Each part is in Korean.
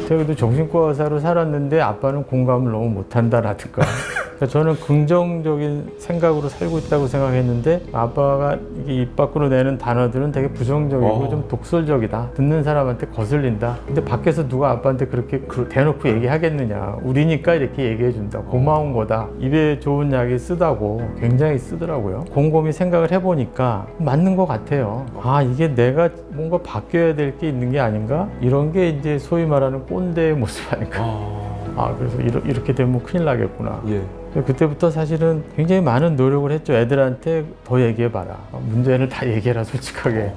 제가 그래도 정신과 의사로 살았는데 아빠는 공감을 너무 못한다라든가 그러니까 저는 긍정적인 생각으로 살고 있다고 생각했는데 아빠가 이게 입 밖으로 내는 단어들은 되게 부정적이고 좀 독설적이다. 듣는 사람한테 거슬린다. 근데 밖에서 누가 아빠한테 그렇게 대놓고 얘기하겠느냐. 우리니까 이렇게 얘기해준다. 고마운 거다. 입에 좋은 약이 쓰다고 굉장히 쓰더라고요. 곰곰이 생각을 해보니까 맞는 것 같아요. 아, 이게 내가 뭔가 바뀌어야 될 게 있는 게 아닌가? 이런 게 이제 소위 말하는 꼰대의 모습 아닐까? 아, 그래서 이렇게 되면 큰일 나겠구나. 예. 그때부터 사실은 굉장히 많은 노력을 했죠. 애들한테 더 얘기해봐라. 문제는 다 얘기해라, 솔직하게.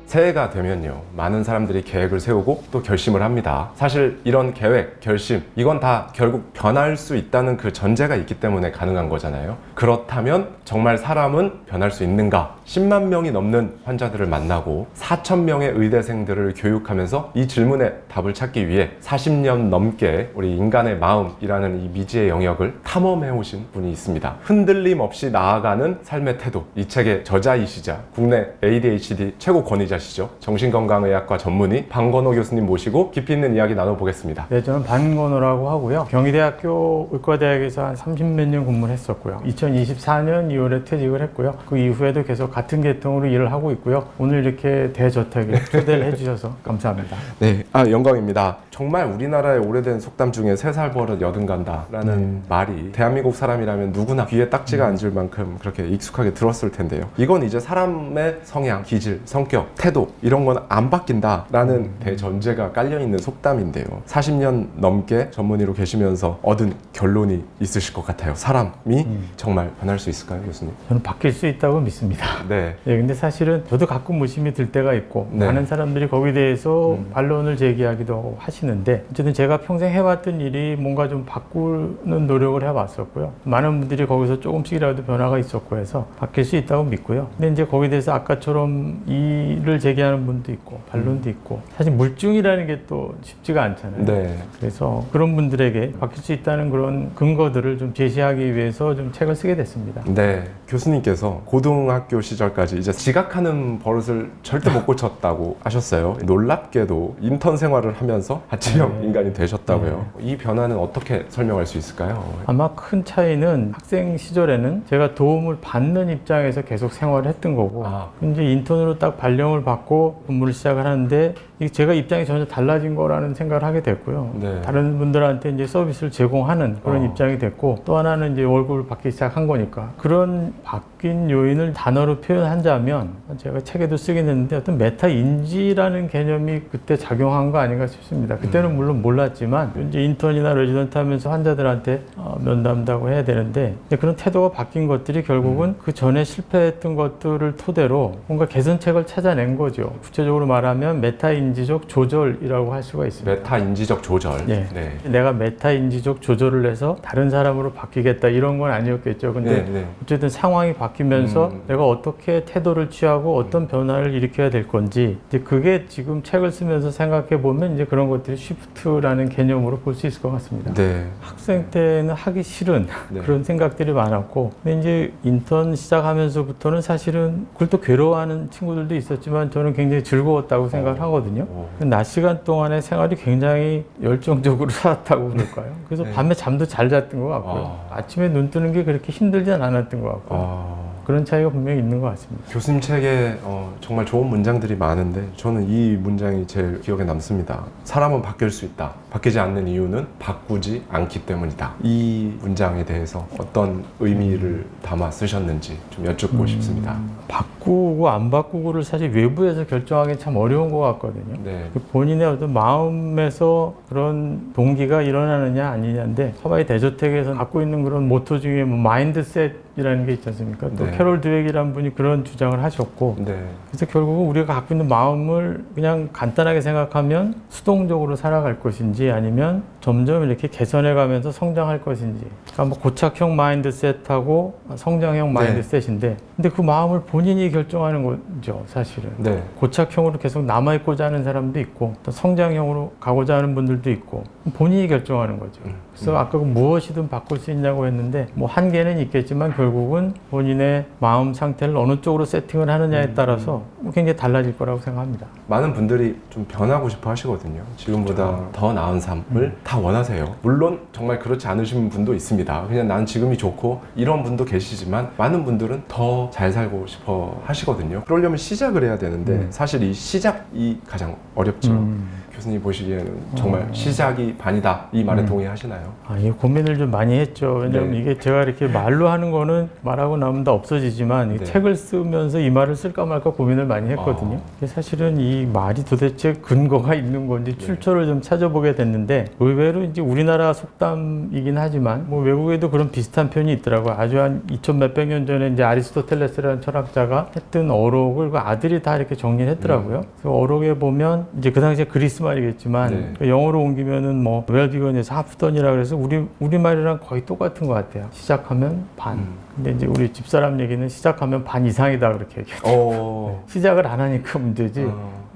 새해가 되면요, 많은 사람들이 계획을 세우고 또 결심을 합니다. 사실 이런 계획, 결심, 이건 다 결국 변할 수 있다는 그 전제가 있기 때문에 가능한 거잖아요. 그렇다면 정말 사람은 변할 수 있는가? 10만 명이 넘는 환자들을 만나고 4천 명의 의대생들을 교육하면서 이 질문에 답을 찾기 위해 40년 넘게 우리 인간의 마음이라는 이 미지의 영역을 탐험해 오신 분이 있습니다. 흔들림 없이 나아가는 삶의 태도, 이 책의 저자이시자 국내 ADHD 최고 권위자시죠. 정신건강의학과 전문의 방건호 교수님 모시고 깊이 있는 이야기 나눠보겠습니다. 네, 저는 방건호라고 하고요. 경희대학교 의과대학에서 한 30몇 년 근무를 했었고요. 2024년 2월에 퇴직을 했고요. 그 이후에도 계속 같은 계통으로 일을 하고 있고요. 오늘 이렇게 대저택에 초대를 해주셔서 감사합니다. 네, 영광입니다. 정말 우리나라의 오래된 속담 중에 3살 버릇 여든 간다 라는 말이 대한민국 사람이라면 누구나 귀에 딱지가 앉을 만큼 그렇게 익숙하게 들었을 텐데요. 이건 이제 사람의 성향, 기질, 성격, 태도 이런 건 안 바뀐다 라는 대전제가 깔려있는 속담인데요. 40년 넘게 전문의로 계시면서 얻은 결론이 있으실 것 같아요. 사람이 정말 변할 수 있을까요, 교수님? 저는 바뀔 수 있다고 믿습니다. 네. 네, 근데 사실은 저도 가끔 의심이 들 때가 있고 네. 많은 사람들이 거기에 대해서 반론을 제기하기도 하시는데 어쨌든 제가 평생 해왔던 일이 뭔가 좀 바꾸는 노력을 해왔었고요. 많은 분들이 거기서 조금씩이라도 변화가 있었고 해서 바뀔 수 있다고 믿고요. 근데 이제 거기에 대해서 아까처럼 이를 제기하는 분도 있고 반론도 있고 사실 물증이라는 게 또 쉽지가 않잖아요. 네. 그래서 그런 분들에게 바뀔 수 있다는 그런 근거들을 좀 제시하기 위해서 좀 책을 쓰게 됐습니다. 네. 교수님께서 고등학교 시절까지 이제 지각하는 버릇을 절대 못 고쳤다고 하셨어요. 놀랍게도 인턴 생활을 하면서 아침형 인간이 되셨다고요. 이 변화는 어떻게 설명할 수 있을까요? 아마 큰 차이는 학생 시절에는 제가 도움을 받는 입장에서 계속 생활을 했던 거고 이제 인턴으로 딱 발령을 받고 근무를 시작을 하는데 제가 입장이 전혀 달라진 거라는 생각을 하게 됐고요. 네. 다른 분들한테 이제 서비스를 제공하는 그런 입장이 됐고 또 하나는 이제 월급을 받기 시작한 거니까 그런 바뀐 요인을 단어로 표현하자면 제가 책에도 쓰긴 했는데 어떤 메타 인지라는 개념이 그때 작용한 거 아닌가 싶습니다. 그때는 물론 몰랐지만 이제 인턴이나 레지던트 하면서 환자들한테 면담다고 해야 되는데 그런 태도가 바뀐 것들이 결국은 그 전에 실패했던 것들을 토대로 뭔가 개선책을 찾아낸 거죠. 구체적으로 말하면 메타 인지적 조절이라고 할 수가 있습니다. 메타 인지적 조절. 네. 네. 내가 메타 인지적 조절을 해서 다른 사람으로 바뀌겠다 이런 건 아니었겠죠. 근데 네. 어쨌든 상황이 바뀌면서 내가 어떻게 태도를 취하고 어떤 변화를 일으켜야 될 건지 이제 그게 지금 책을 쓰면서 생각해 보면 이제 그런 것들이 쉬프트라는 개념으로 볼 수 있을 것 같습니다. 네. 학생 때는 하기 싫은 그런 생각들이 많았고 근데 이제 인턴 시작하면서부터는 사실은 그걸 또 괴로워하는 친구들도 있었지만 저는 굉장히 즐거웠다고 생각을 하거든요. 낮 시간 동안의 생활이 굉장히 열정적으로 살았다고 그럴까요? 그래서 밤에 잠도 잘 잤던 것 같고요. 아침에 눈 뜨는 게 그렇게 힘들진 않았던 것 같고요. 그런 차이가 분명히 있는 것 같습니다. 교수님 책에 정말 좋은 문장들이 많은데 저는 이 문장이 제일 기억에 남습니다. 사람은 바뀔 수 있다. 바뀌지 않는 이유는 바꾸지 않기 때문이다. 이 문장에 대해서 어떤 의미를 담아 쓰셨는지 좀 여쭙고 싶습니다. 바꾸고 안 바꾸고를 사실 외부에서 결정하기 참 어려운 것 같거든요. 네. 본인의 어떤 마음에서 그런 동기가 일어나느냐 아니냐인데 하와이 대저택에서 갖고 있는 그런 모토 중에 뭐 마인드셋이라는 게 있지 않습니까? 또 캐롤 드웨기라는 분이 그런 주장을 하셨고 그래서 결국은 우리가 갖고 있는 마음을 그냥 간단하게 생각하면 수동적으로 살아갈 것인지 아니면 점점 이렇게 개선해 가면서 성장할 것인지 그러니까 뭐 고착형 마인드셋하고 성장형 마인드셋인데 근데 그 마음을 본인이 결정하는 거죠, 사실은. 네. 고착형으로 계속 남아있고자 하는 사람도 있고 또 성장형으로 가고자 하는 분들도 있고 본인이 결정하는 거죠. 그래서 아까 그 무엇이든 바꿀 수 있냐고 했는데 뭐 한계는 있겠지만 결국은 본인의 마음 상태를 어느 쪽으로 세팅을 하느냐에 따라서 굉장히 달라질 거라고 생각합니다. 많은 분들이 좀 변하고 싶어 하시거든요. 지금보다 더 나은 삶을 다 원하세요. 물론 정말 그렇지 않으신 분도 있습니다. 그냥 난 지금이 좋고 이런 분도 계시지만 많은 분들은 더 잘 살고 싶어 하시거든요. 그러려면 시작을 해야 되는데 사실 이 시작이 가장 어렵죠. 교수님 보시기에는 정말 시작이 반이다 이 말에 동의하시나요? 이 고민을 좀 많이 했죠. 왜냐하면 네. 이게 제가 이렇게 말로 하는 거는 말하고 나면 다 없어지지만 이 네. 책을 쓰면서 이 말을 쓸까 말까 고민을 많이 했거든요. 이게 사실은 이 말이 도대체 근거가 있는 건지 출처를 좀 찾아보게 됐는데 의외로 이제 우리나라 속담이긴 하지만 뭐 외국에도 그런 비슷한 표현이 있더라고요. 아주 한 2000 몇백 년 전에 이제 아리스토텔레스라는 철학자가 했던 어록을 그 아들이 다 이렇게 정리를 했더라고요. 그래서 어록에 보면 이제 그 당시에 그리스 말이겠지만 네. 그 영어로 옮기면은 뭐 웰비건에서 하프던이라 그래서 우리 말이랑 거의 똑같은 것 같아요. 시작하면 반. 근데 이제 우리 집사람 얘기는 시작하면 반 이상이다 그렇게 얘기해요. 시작을 안 하니까 문제지.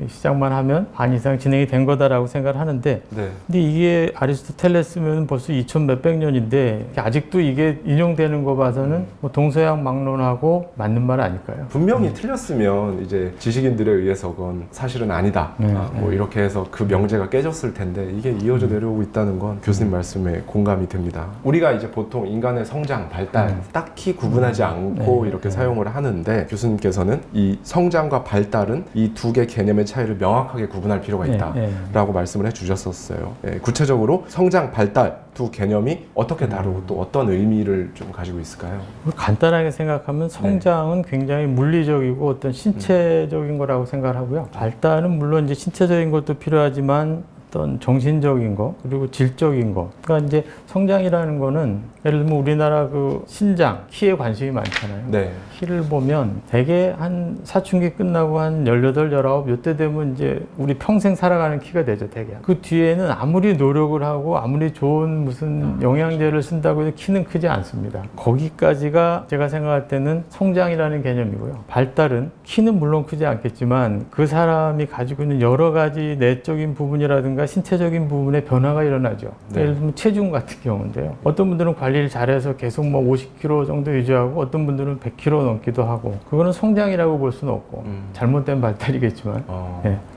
시작만 하면 반 이상 진행이 된 거다라고 생각을 하는데 네. 근데 이게 아리스토텔레스면 벌써 2000 몇백 년인데 아직도 이게 인용되는 거 봐서는 뭐 동서양 막론하고 맞는 말 아닐까요? 분명히 틀렸으면 이제 지식인들에 의해서건 사실은 아니다. 뭐 이렇게 해서 그 명제가 깨졌을 텐데 이게 이어져 내려오고 있다는 건 교수님 말씀에 공감이 됩니다. 우리가 이제 보통 인간의 성장, 발달 딱히 구분하지 않고 이렇게 사용을 하는데 교수님께서는 이 성장과 발달은 이 두 개 개념의 차이를 명확하게 구분할 필요가 있다라고 말씀을 해주셨었어요. 구체적으로 성장, 발달 두 개념이 어떻게 다르고 또 어떤 의미를 좀 가지고 있을까요? 간단하게 생각하면 성장은 굉장히 물리적이고 어떤 신체적인 거라고 생각을 하고요. 발달은 물론 이제 신체적인 것도 필요하지만 어떤 정신적인 거 그리고 질적인 거. 그러니까 이제 성장이라는 거는 예를 들면 우리나라 그 신장, 키에 관심이 많잖아요. 네. 키를 보면 대개 한 사춘기 끝나고 한 18, 19 이때 되면 이제 우리 평생 살아가는 키가 되죠, 대개. 그 뒤에는 아무리 노력을 하고 아무리 좋은 무슨 영양제를 쓴다고 해도 키는 크지 않습니다. 거기까지가 제가 생각할 때는 성장이라는 개념이고요. 발달은 키는 물론 크지 않겠지만 그 사람이 가지고 있는 여러 가지 내적인 부분이라든가 신체적인 부분에 변화가 일어나죠. 예를 들면 체중 같은 경우인데요. 어떤 분들은 관리를 잘해서 계속 뭐 50kg 정도 유지하고 어떤 분들은 100kg 넘기도 하고 그거는 성장이라고 볼 수는 없고 잘못된 발달이겠지만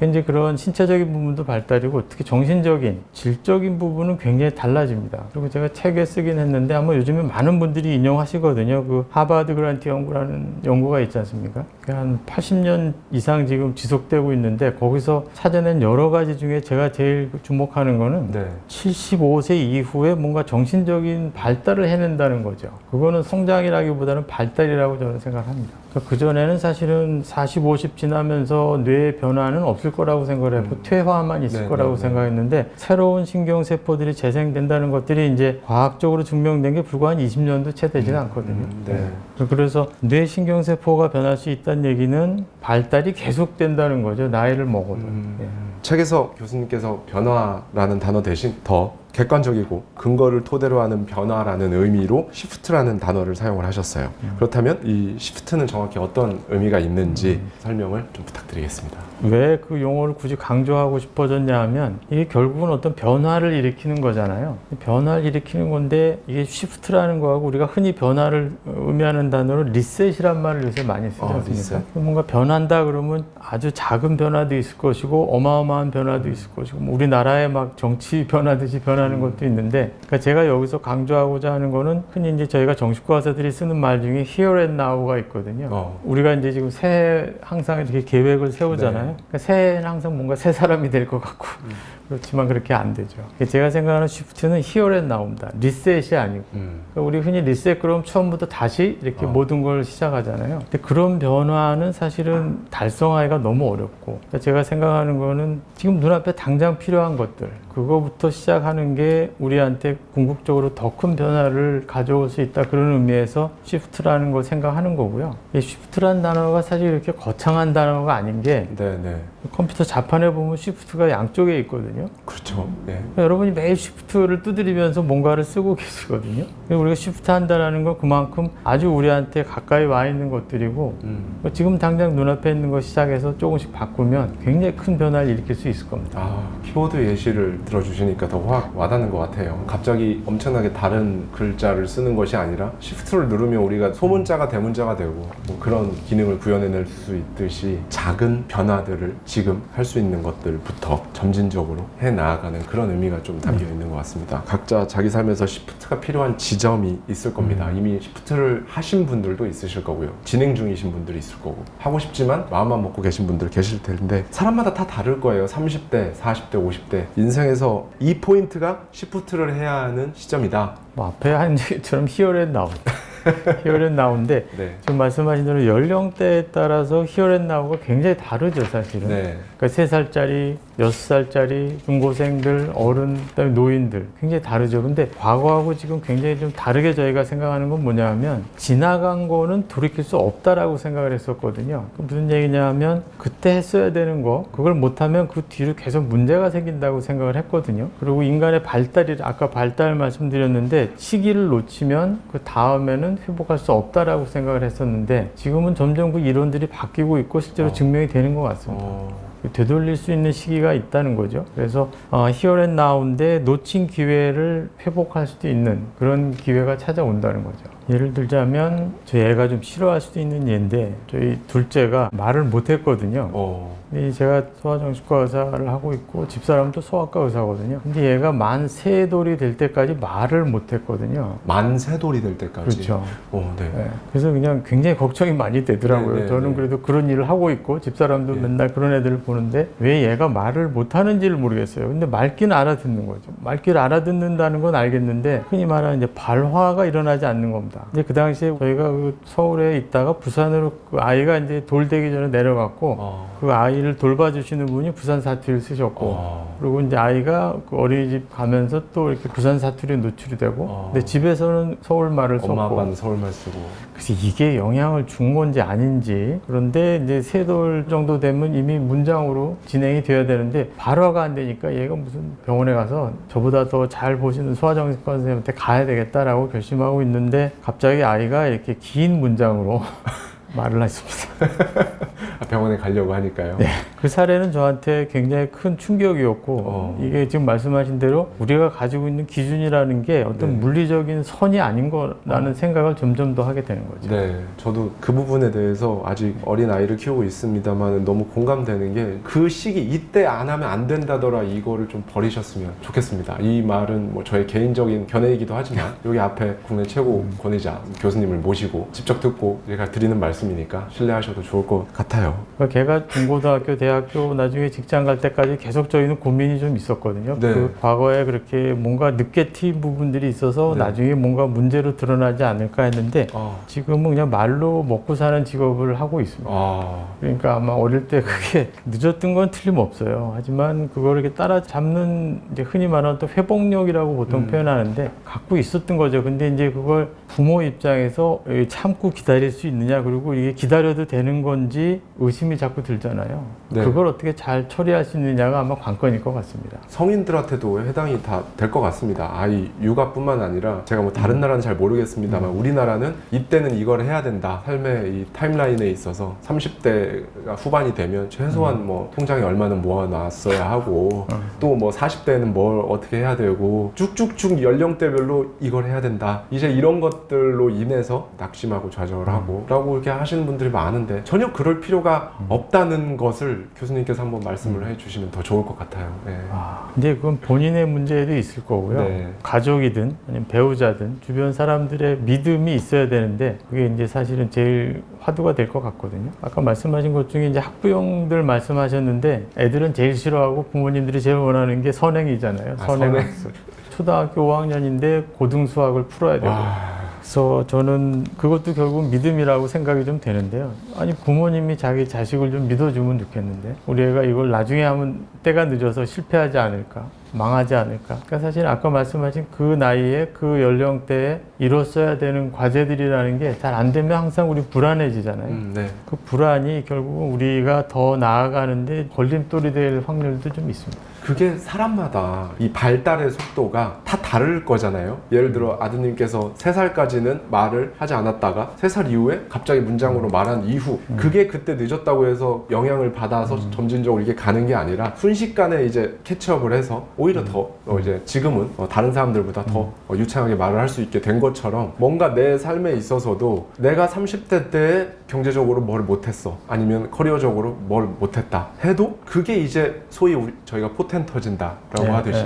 이제 그런 신체적인 부분도 발달이고 특히 정신적인 질적인 부분은 굉장히 달라집니다. 그리고 제가 책에 쓰긴 했는데 아마 요즘에 많은 분들이 인용하시거든요. 그 하버드 그란트 연구라는 연구가 있지 않습니까? 한 80년 이상 지금 지속되고 있는데 거기서 찾아낸 여러 가지 중에 제가 제일 주목하는 거는 75세 이후에 뭔가 정신적인 발달을 해낸다는 거죠. 그거는 성장이라기보다는 발달이라고 저는 생각합니다. 그전에는 사실은 40, 50 지나면서 뇌의 변화는 없을 거라고 생각을 했고 퇴화만 있을 거라고 생각했는데 새로운 신경세포들이 재생된다는 것들이 이제 과학적으로 증명된 게 불과 한 20년도 채 되지는 않거든요. 그래서 뇌 신경세포가 변할 수 있다는 얘기는 발달이 계속된다는 거죠. 나이를 먹어도. 책에서 교수님께서 변화라는 단어 대신 더 객관적이고 근거를 토대로 하는 변화라는 의미로 시프트라는 단어를 사용을 하셨어요. 그렇다면 이 시프트는 정확히 어떤 의미가 있는지 설명을 좀 부탁드리겠습니다. 왜 그 용어를 굳이 강조하고 싶어졌냐 하면 이게 결국은 어떤 변화를 일으키는 거잖아요. 변화를 일으키는 건데 이게 시프트라는 거하고 우리가 흔히 변화를 의미하는 단어로 리셋이란 말을 요새 많이 쓰지 않습니까? 뭔가 변한다 그러면 아주 작은 변화도 있을 것이고 어마어마한 변화도 있을 것이고 뭐 우리나라의 막 정치 변하듯이 변하는 것도 있는데 그러니까 제가 여기서 강조하고자 하는 거는 흔히 이제 저희가 정신과 의사들이 쓰는 말 중에 here and now가 있거든요. 우리가 이제 지금 새해 항상 이렇게 계획을 세우잖아요. 그러니까 새해는 항상 뭔가 새 사람이 될 것 같고 그렇지만 그렇게 안 되죠. 제가 생각하는 시프트는 here and now입니다. 리셋이 아니고 그러니까 우리 흔히 리셋 그럼 처음부터 다시 이렇게 모든 걸 시작하잖아요. 근데 그런 변화는 사실은 달성하기가 너무 어렵고 그러니까 제가 생각하는 거는 지금 눈앞에 당장 필요한 것들 그거부터 시작하는 게 우리한테 궁극적으로 더 큰 변화를 가져올 수 있다 그런 의미에서 시프트라는 걸 생각하는 거고요. 이 시프트라는 단어가 사실 이렇게 거창한 단어가 아닌 게 컴퓨터 자판에 보면 시프트가 양쪽에 있거든요. 거거든요. 그렇죠. 네. 그러니까 여러분이 매일 쉬프트를 두드리면서 뭔가를 쓰고 계시거든요. 우리가 쉬프트 한다는 건 그만큼 아주 우리한테 가까이 와 있는 것들이고 지금 당장 눈앞에 있는 거 시작해서 조금씩 바꾸면 굉장히 큰 변화를 일으킬 수 있을 겁니다. 키보드 예시를 들어주시니까 더 확 와닿는 것 같아요. 갑자기 엄청나게 다른 글자를 쓰는 것이 아니라 시프트를 누르면 우리가 소문자가 대문자가 되고 뭐 그런 기능을 구현해낼 수 있듯이 작은 변화들을 지금 할 수 있는 것들부터 점진적으로 해 나아가는 그런 의미가 좀 담겨 있는 것 같습니다. 각자 자기 삶에서 시프트가 필요한 지점이 있을 겁니다. 이미 시프트를 하신 분들도 있으실 거고요. 진행 중이신 분들이 있을 거고 하고 싶지만 마음만 먹고 계신 분들 계실 텐데 사람마다 다 다를 거예요. 30대, 40대, 50대 인생에서 이 포인트가 시프트를 해야 하는 시점이다. 뭐 앞에 한 얘기처럼 히어앤 나우 히어앤 나우인데 네. 지금 말씀하신 대로 연령대에 따라서 히어앤 나우가 굉장히 다르죠, 사실은. 네. 그러니까 3살짜리, 6살짜리, 중고생들, 어른, 그다음에 노인들 굉장히 다르죠. 근데 과거하고 지금 굉장히 좀 다르게 저희가 생각하는 건 뭐냐면 지나간 거는 돌이킬 수 없다라고 생각을 했었거든요. 무슨 얘기냐면 그때 했어야 되는 거 그걸 못하면 그 뒤로 계속 문제가 생긴다고 생각을 했거든요. 그리고 인간의 발달이 아까 발달 말씀드렸는데 시기를 놓치면 그 다음에는 회복할 수 없다라고 생각을 했었는데 지금은 점점 그 이론들이 바뀌고 있고 실제로 증명이 되는 것 같습니다. 되돌릴 수 있는 시기가 있다는 거죠. 그래서 히어 앤 나우인데 놓친 기회를 회복할 수도 있는 그런 기회가 찾아온다는 거죠. 예를 들자면 저희 애가 좀 싫어할 수도 있는 예인데 저희 둘째가 말을 못했거든요. 근데 제가 소아정신과 의사를 하고 있고 집사람도 소아과 의사거든요. 근데 얘가 만 3돌이 될 때까지 말을 못했거든요. 만 3돌이 될 때까지? 그렇죠. 네. 네. 그래서 그냥 굉장히 걱정이 많이 되더라고요. 네, 네, 저는 네. 그래도 그런 일을 하고 있고 집사람도 네. 맨날 그런 애들을 보는데 왜 얘가 말을 못하는지를 모르겠어요. 근데 말귀는 알아듣는 거죠. 말귀를 알아듣는다는 건 알겠는데 흔히 말하는 이제 발화가 일어나지 않는 겁니다. 이제 그 당시에 저희가 그 서울에 있다가 부산으로 그 아이가 이제 돌되기 전에 내려갔고 그 아이를 돌봐주시는 분이 부산 사투리를 쓰셨고 그리고 이제 아이가 그 어린이집 가면서 또 이렇게 부산 사투리에 노출이 되고 근데 집에서는 서울말을 썼고 엄마 아빠는 서울말 쓰고 그래서 이게 영향을 준 건지 아닌지 그런데 이제 3돌 정도 되면 이미 문장으로 진행이 돼야 되는데 발화가 안 되니까 얘가 무슨 병원에 가서 저보다 더 잘 보시는 소아정신과 선생님한테 가야 되겠다라고 결심하고 있는데 갑자기 아이가 이렇게 긴 문장으로 말을 했습니다. 병원에 가려고 하니까요. 네. 그 사례는 저한테 굉장히 큰 충격이었고 이게 지금 말씀하신 대로 우리가 가지고 있는 기준이라는 게 어떤 네. 물리적인 선이 아닌 거라는 생각을 점점 더 하게 되는 거죠. 네, 저도 그 부분에 대해서 아직 어린 아이를 키우고 있습니다만 너무 공감되는 게 그 시기 이때 안 하면 안 된다더라 이거를 좀 버리셨으면 좋겠습니다. 이 말은 뭐 저의 개인적인 견해이기도 하지만 여기 앞에 국내 최고 권위자 교수님을 모시고 직접 듣고 제가 드리는 말씀이니까 신뢰하셔도 좋을 것 같아요. 그러니까 걔가 중고등학교, 대학교, 나중에 직장 갈 때까지 계속 저희는 고민이 좀 있었거든요. 네. 그 과거에 그렇게 뭔가 늦게 튄 부분들이 있어서 네. 나중에 뭔가 문제로 드러나지 않을까 했는데 지금은 그냥 말로 먹고 사는 직업을 하고 있습니다. 그러니까 아마 어릴 때 그게 늦었던 건 틀림없어요. 하지만 그걸 이렇게 따라잡는 이제 흔히 말하는 또 회복력이라고 보통 표현하는데 갖고 있었던 거죠. 근데 이제 그걸 부모 입장에서 참고 기다릴 수 있느냐 그리고 이게 기다려도 되는 건지 의심이 자꾸 들잖아요. 네. 그걸 어떻게 잘 처리할 수 있느냐가 아마 관건일 것 같습니다. 성인들한테도 해당이 다 될 것 같습니다. 아이 육아뿐만 아니라 제가 뭐 다른 나라는 잘 모르겠습니다만 우리나라는 이때는 이걸 해야 된다. 삶의 이 타임라인에 있어서 30대가 후반이 되면 최소한 뭐 통장에 얼마는 모아놨어야 하고 또 뭐 40대에는 뭘 어떻게 해야 되고 쭉쭉쭉 연령대별로 이걸 해야 된다. 이제 이런 것들로 인해서 낙심하고 좌절하고 라고 이렇게 하시는 분들이 많은데 전혀 그럴 필요가 없다는 것을 교수님께서 한번 말씀을 해주시면 더 좋을 것 같아요. 네. 근데 그건 본인의 문제도 있을 거고요. 네. 가족이든 아니면 배우자든 주변 사람들의 믿음이 있어야 되는데 그게 이제 사실은 제일 화두가 될 것 같거든요. 아까 말씀하신 것 중에 이제 학부형들 말씀하셨는데 애들은 제일 싫어하고 부모님들이 제일 원하는 게 선행이잖아요. 선행학습. 초등학교 5학년인데 고등 수학을 풀어야 되고. 그래서 저는 그것도 결국 믿음이라고 생각이 좀 되는데요. 아니 부모님이 자기 자식을 좀 믿어주면 좋겠는데 우리 애가 이걸 나중에 하면 때가 늦어서 실패하지 않을까, 망하지 않을까. 그러니까 사실 아까 말씀하신 그 나이에 그 연령대에 이뤘어야 되는 과제들이라는 게 잘 안 되면 항상 우리 불안해지잖아요. 네. 그 불안이 결국은 우리가 더 나아가는데 걸림돌이 될 확률도 좀 있습니다. 그게 사람마다 이 발달의 속도가 다 다를 거잖아요. 예를 들어 아드님께서 3살까지는 말을 하지 않았다가 3살 이후에 갑자기 문장으로 말한 이후 그게 그때 늦었다고 해서 영향을 받아서 점진적으로 이게 가는 게 아니라 순식간에 이제 캐치업을 해서 오히려 더 이제 지금은 다른 사람들보다 더 유창하게 말을 할 수 있게 된 것처럼 뭔가 내 삶에 있어서도 내가 30대 때 경제적으로 뭘 못했어 아니면 커리어적으로 뭘 못했다 해도 그게 이제 소위 저희가 포텐 터진다라고 하듯이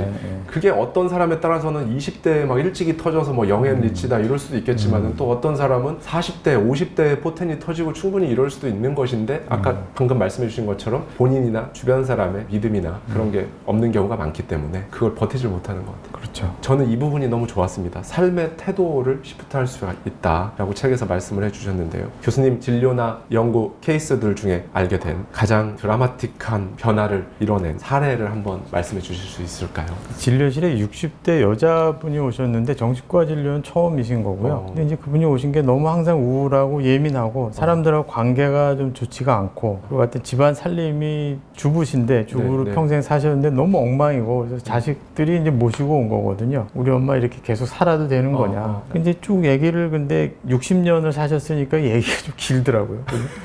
그게 어떤 사람에 따라서는 20대에 막 일찍이 터져서 뭐 영앤 리치다 이럴 수도 있겠지만은 또 어떤 사람은 40대, 50대에 포텐이 터지고 충분히 이럴 수도 있는 것인데 아까 방금 말씀해 주신 것처럼 본인이나 주변 사람의 믿음이나 그런 게 없는 경우가 많기 때문에 그걸 버티질 못하는 것 같아요. 그렇죠. 저는 이 부분이 너무 좋았습니다. 삶의 태도를 시프트할 수가 있다라고 책에서 말씀을 해주셨는데요. 교수님 진료나 연구 케이스들 중에 알게 된 가장 드라마틱한 변화를 이뤄낸 사례를 한번 말씀해 주실 수 있을까요? 진료실에 60대 여자분이 오셨는데 정신과 진료는 처음이신 거고요. 근데 이제 그분이 오신 게 너무 항상 우울하고 예민하고 사람들하고 관계가 좀 좋지가 않고 그리고 같은 집안 살림이 주부신데 주부로 평생 사셨는데 너무 엉망이고 그래서 자식들이 이제 모시고 온 거거든요. 우리 엄마 이렇게 계속 살아도 되는 거냐. 근데 쭉 얘기를 근데 60년을 사셨으니까 얘기가 좀 길더라고요.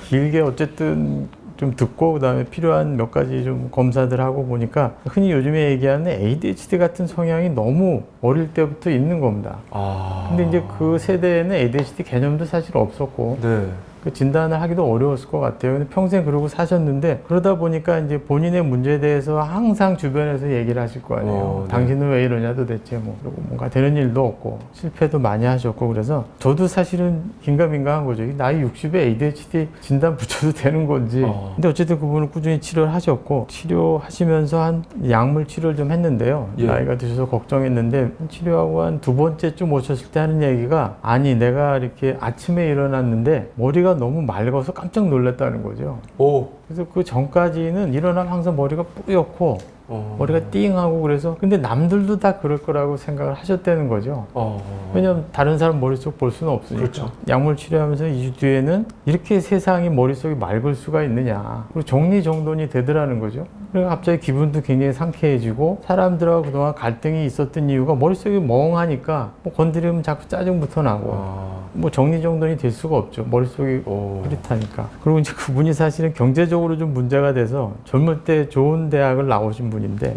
길게 어쨌든 좀 듣고 그다음에 필요한 몇 가지 좀 검사들 하고 보니까 흔히 요즘에 얘기하는 ADHD 같은 성향이 너무 어릴 때부터 있는 겁니다. 근데 이제 그 세대에는 ADHD 개념도 사실 없었고 그 진단을 하기도 어려웠을 것 같아요. 근데 평생 그러고 사셨는데 그러다 보니까 이제 본인의 문제에 대해서 항상 주변에서 얘기를 하실 거 아니에요. 당신은 왜 이러냐 도대체 뭐 그리고 뭔가 되는 일도 없고 실패도 많이 하셨고 그래서 저도 사실은 긴가민가한 거죠. 나이 60에 ADHD 진단 붙여도 되는 건지. 근데 어쨌든 그분은 꾸준히 치료를 하셨고 치료하시면서 한 약물 치료를 좀 했는데요. 나이가 드셔서 걱정했는데 치료하고 한 2번째쯤 오셨을 때 하는 얘기가 아니 내가 이렇게 아침에 일어났는데 머리가 너무 맑아서 깜짝 놀랐다는 거죠. 그래서 그 전까지는 일어나면 항상 머리가 뿌옇고 머리가 띵하고 그래서 근데 남들도 다 그럴 거라고 생각을 하셨다는 거죠. 왜냐면 다른 사람 머릿속 볼 수는 없으니까. 그렇죠. 약물 치료하면서 2주 뒤에는 이렇게 세상이 머릿속이 맑을 수가 있느냐. 그리고 정리정돈이 되더라는 거죠. 그래서 갑자기 기분도 굉장히 상쾌해지고 사람들하고 그동안 갈등이 있었던 이유가 머릿속이 멍하니까 뭐 건드리면 자꾸 짜증부터 나고 뭐 정리정돈이 될 수가 없죠. 머릿속이 흐릿하니까. 그리고 이제 그분이 사실은 경제적으로 좀 문제가 돼서 젊을 때 좋은 대학을 나오신 분인데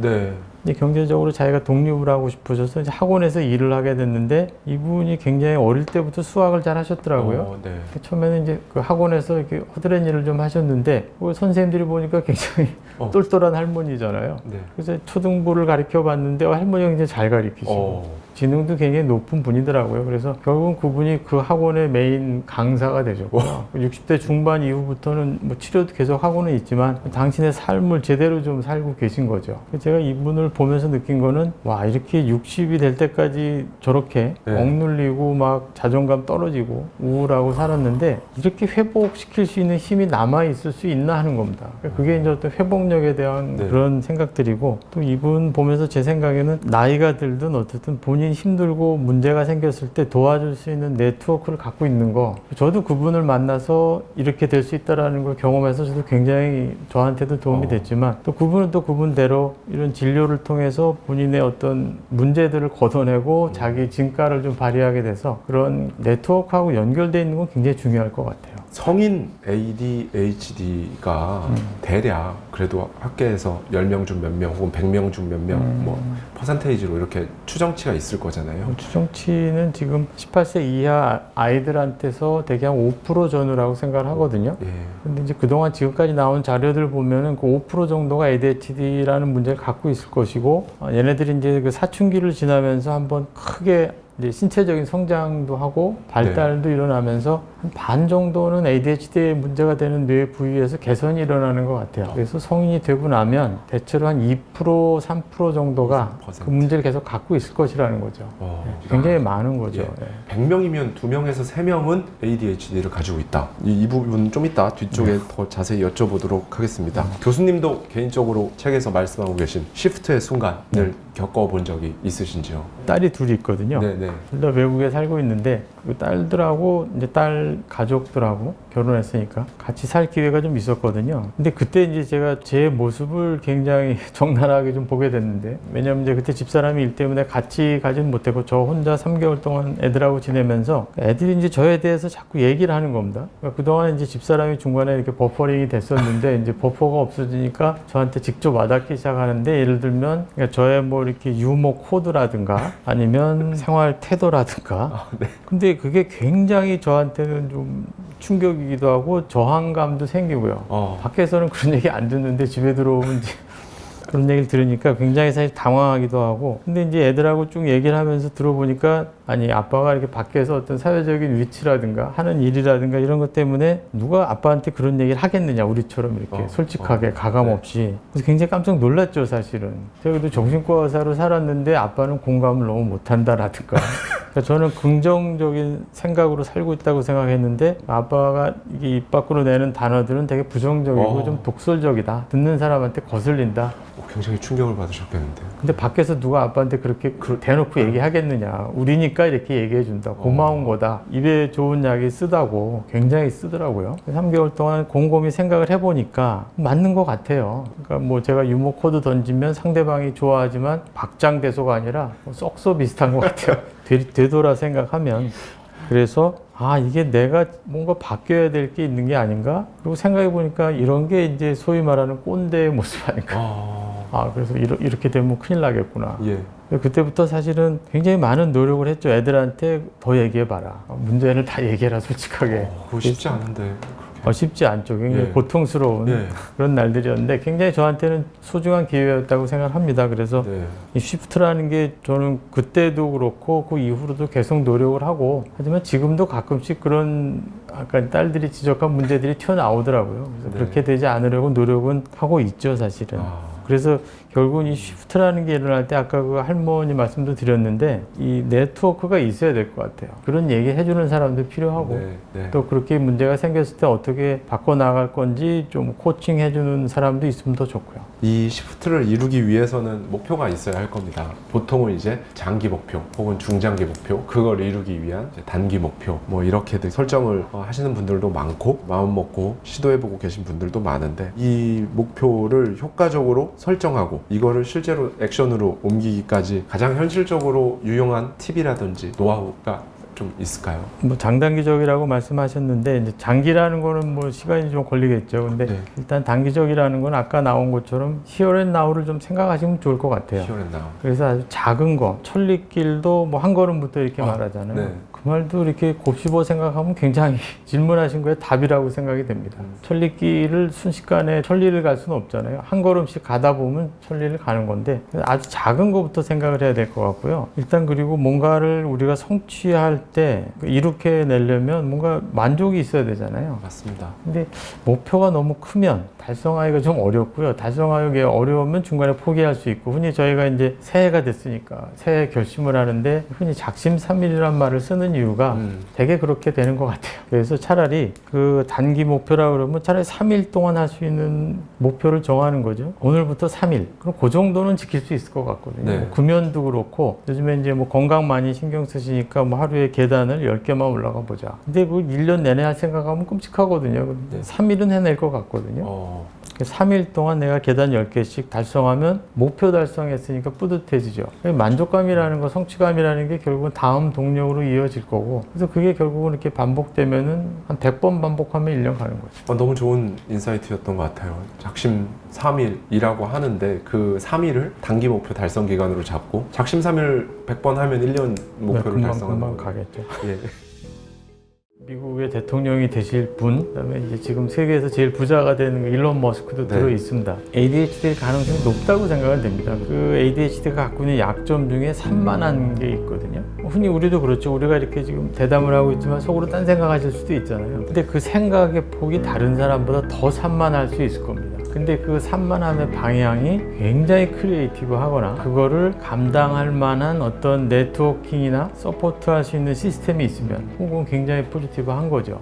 이제 경제적으로 자기가 독립을 하고 싶으셔서 이제 학원에서 일을 하게 됐는데 이분이 굉장히 어릴 때부터 수학을 잘 하셨더라고요. 처음에는 이제 그 학원에서 이렇게 허드렛 일을 좀 하셨는데 그 선생님들이 보니까 굉장히 똘똘한 할머니잖아요. 그래서 초등부를 가르쳐 봤는데 할머니가 굉장히 잘 가르치시고 지능도 굉장히 높은 분이더라고요. 그래서 결국은 그분이 그 학원의 메인 강사가 되셨고요. 60대 중반 이후부터는 뭐 치료도 계속 하고는 있지만 당신의 삶을 제대로 좀 살고 계신 거죠. 제가 이분을 보면서 느낀 거는 와 이렇게 60이 될 때까지 저렇게 억눌리고 막 자존감 떨어지고 우울하고 살았는데 이렇게 회복시킬 수 있는 힘이 남아 있을 수 있나 하는 겁니다. 그게 이제 어떤 회복력에 대한 그런 생각들이고 또 이분 보면서 제 생각에는 나이가 들든 어쨌든 본인 힘들고 문제가 생겼을 때 도와줄 수 있는 네트워크를 갖고 있는 거 저도 그분을 만나서 이렇게 될 수 있다는 걸 경험해서 저도 굉장히 저한테도 도움이 됐지만 또 그분은 또 그분대로 이런 진료를 통해서 본인의 어떤 문제들을 걷어내고 자기 진가를 좀 발휘하게 돼서 그런 네트워크하고 연결되어 있는 건 굉장히 중요할 것 같아요. 성인 ADHD가 대략 그래도 학계에서 10명 중 몇 명 혹은 100명 중 몇 명 뭐 퍼센테이지로 이렇게 추정치가 있을 거잖아요. 추정치는 지금 18세 이하 아이들한테서 대개 한 5% 전후라고 생각을 하거든요. 근데 이제 그동안 지금까지 나온 자료들 보면은 그 5% 정도가 ADHD라는 문제를 갖고 있을 것이고 얘네들이 이제 그 사춘기를 지나면서 한번 크게 이제 신체적인 성장도 하고 발달도 일어나면서 한 반 정도는 ADHD의 문제가 되는 뇌 부위에서 개선이 일어나는 것 같아요. 그래서 성인이 되고 나면 대체로 한 2%, 3% 정도가 3%. 그 문제를 계속 갖고 있을 것이라는 거죠. 굉장히 많은 거죠. 100명이면 2명에서 3명은 ADHD를 가지고 있다. 이 부분 좀 이따 뒤쪽에 더 자세히 여쭤보도록 하겠습니다. 교수님도 개인적으로 책에서 말씀하고 계신 시프트의 순간을 겪어본 적이 있으신지요? 딸이 둘이 있거든요. 둘 다 외국에 살고 있는데 그 딸들하고 이제 딸 가족들하고 결혼했으니까 같이 살 기회가 좀 있었거든요. 근데 그때 이제 제가 제 모습을 굉장히 적나라하게 좀 보게 됐는데, 왜냐면 이제 그때 집사람이 일 때문에 같이 가진 못했고 저 혼자 3개월 동안 애들하고 지내면서 애들이 이제 저에 대해서 자꾸 얘기를 하는 겁니다. 그러니까 그동안 이제 집사람이 중간에 이렇게 버퍼링이 됐었는데 이제 버퍼가 없어지니까 저한테 직접 와닿기 시작하는데, 예를 들면 그러니까 저의 뭐 이렇게 유머 코드라든가 아니면 생활 태도라든가. 네. 근데 그게 굉장히 저한테는 좀 충격이기도 하고 저항감도 생기고요. 밖에서는 그런 얘기 안 듣는데 집에 들어오면 이제 그런 얘기를 들으니까 굉장히 사실 당황하기도 하고, 근데 이제 애들하고 쭉 얘기를 하면서 들어보니까 아니 아빠가 이렇게 밖에서 어떤 사회적인 위치라든가 하는 일이라든가 이런 것 때문에 누가 아빠한테 그런 얘기를 하겠느냐, 우리처럼 이렇게 솔직하게 가감 없이. 그래서 굉장히 깜짝 놀랐죠 사실은. 제가 그래도 정신과 의사로 살았는데 아빠는 공감을 너무 못한다라든가 그러니까 저는 긍정적인 생각으로 살고 있다고 생각했는데 아빠가 이게 입 밖으로 내는 단어들은 되게 부정적이고 좀 독설적이다, 듣는 사람한테 거슬린다. 굉장히 충격을 받으셨겠는데요. 근데 밖에서 누가 아빠한테 그렇게 대놓고 얘기하겠느냐, 우리니까 이렇게 얘기해 준다, 고마운 거다, 입에 좋은 약이 쓰다고 굉장히 쓰더라고요. 3개월 동안 곰곰이 생각을 해보니까 맞는 것 같아요. 그러니까 뭐 제가 유머 코드 던지면 상대방이 좋아하지만 박장대소가 아니라 썩소 비슷한 것 같아요. 되돌아 생각하면. 그래서 아, 이게 내가 뭔가 바뀌어야 될 게 있는 게 아닌가? 그리고 생각해 보니까 이런 게 이제 소위 말하는 꼰대의 모습 아닌가? 그래서 이렇게 되면 큰일 나겠구나. 예. 그때부터 사실은 굉장히 많은 노력을 했죠. 애들한테 더 얘기해봐라. 문제는 다 얘기해라, 솔직하게. 그거 쉽지 않은데. 쉽지 않죠. 굉장히 예. 고통스러운 그런 날들이었는데 굉장히 저한테는 소중한 기회였다고 생각합니다. 그래서 이 쉬프트라는 게 저는 그때도 그렇고 그 이후로도 계속 노력을 하고, 하지만 지금도 가끔씩 그런 아까 딸들이 지적한 문제들이 튀어나오더라고요. 그래서 그렇게 되지 않으려고 노력은 하고 있죠, 사실은. 그래서 결국은 이 쉬프트라는 게 일어날 때 아까 그 할머니 말씀도 드렸는데 이 네트워크가 있어야 될 것 같아요. 그런 얘기 해주는 사람도 필요하고 또 그렇게 문제가 생겼을 때 어떻게 바꿔나갈 건지 좀 코칭해주는 사람도 있으면 더 좋고요. 이 시프트를 이루기 위해서는 목표가 있어야 할 겁니다. 보통은 이제 장기 목표 혹은 중장기 목표, 그걸 이루기 위한 이제 단기 목표 뭐 이렇게들 설정을 하시는 분들도 많고 마음 먹고 시도해보고 계신 분들도 많은데, 이 목표를 효과적으로 설정하고 이거를 실제로 액션으로 옮기기까지 가장 현실적으로 유용한 팁이라든지 노하우가 좀 있을까요? 뭐 장단기적이라고 말씀하셨는데 이제 장기라는 거는 뭐 시간이 좀 걸리겠죠. 근데 일단 단기적이라는 건 아까 나온 것처럼 Here and Now를 좀 생각하시면 좋을 것 같아요. Here and Now. 그래서 아주 작은 거, 천리길도 뭐 한 걸음부터 이렇게 말하잖아요. 그 말도 이렇게 곱씹어 생각하면 굉장히 질문하신 거에 답이라고 생각이 됩니다. 천리길을 순식간에 천리를 갈 수는 없잖아요. 한 걸음씩 가다 보면 천리를 가는 건데 아주 작은 것부터 생각을 해야 될 것 같고요. 일단 그리고 뭔가를 우리가 성취할 때 이렇게 내려면 뭔가 만족이 있어야 되잖아요. 맞습니다. 근데 목표가 너무 크면 달성하기가 좀 어렵고요. 달성하기 어려우면 중간에 포기할 수 있고, 흔히 저희가 이제 새해가 됐으니까 새해 결심을 하는데 흔히 작심삼일이란 말을 쓰는 이유가 되게 그렇게 되는 것 같아요. 그래서 차라리 그 단기 목표라 그러면 차라리 3일 동안 할 수 있는 목표를 정하는 거죠. 오늘부터 3일. 그럼 그 정도는 지킬 수 있을 것 같거든요. 뭐 금연도 그렇고 요즘에 이제 뭐 건강 많이 신경 쓰시니까 뭐 하루에 계단을 10개만 올라가 보자. 근데 그걸 1년 내내 할 생각하면 끔찍하거든요. 근데 3일은 해낼 것 같거든요. 3일 동안 내가 계단 10개씩 달성하면 목표 달성했으니까 뿌듯해지죠. 만족감이라는 거, 성취감이라는 게 결국은 다음 동력으로 이어질 거고, 그래서 그게 결국은 이렇게 반복되면은 한 100번 반복하면 1년 가는 거죠. 너무 좋은 인사이트였던 것 같아요. 작심 3일이라고 하는데 그 3일을 단기 목표 달성 기간으로 잡고 작심 3일 100번 하면 1년 목표를 달성하는 금방 가겠죠. 예. 미국의 대통령이 되실 분, 그다음에 이제 지금 세계에서 제일 부자가 되는 일론 머스크도 들어 있습니다. ADHD의 가능성이 높다고 생각은 됩니다. 그 ADHD가 갖고 있는 약점 중에 산만한 게 있거든요. 흔히 우리도 그렇죠. 우리가 이렇게 지금 대담을 하고 있지만 속으로 딴 생각하실 수도 있잖아요. 근데 그 생각의 폭이 다른 사람보다 더 산만할 수 있을 겁니다. 근데 그 산만함의 방향이 굉장히 크리에이티브하거나 그거를 감당할 만한 어떤 네트워킹이나 서포트할 수 있는 시스템이 있으면 혹은 굉장히 포지티브한 거죠.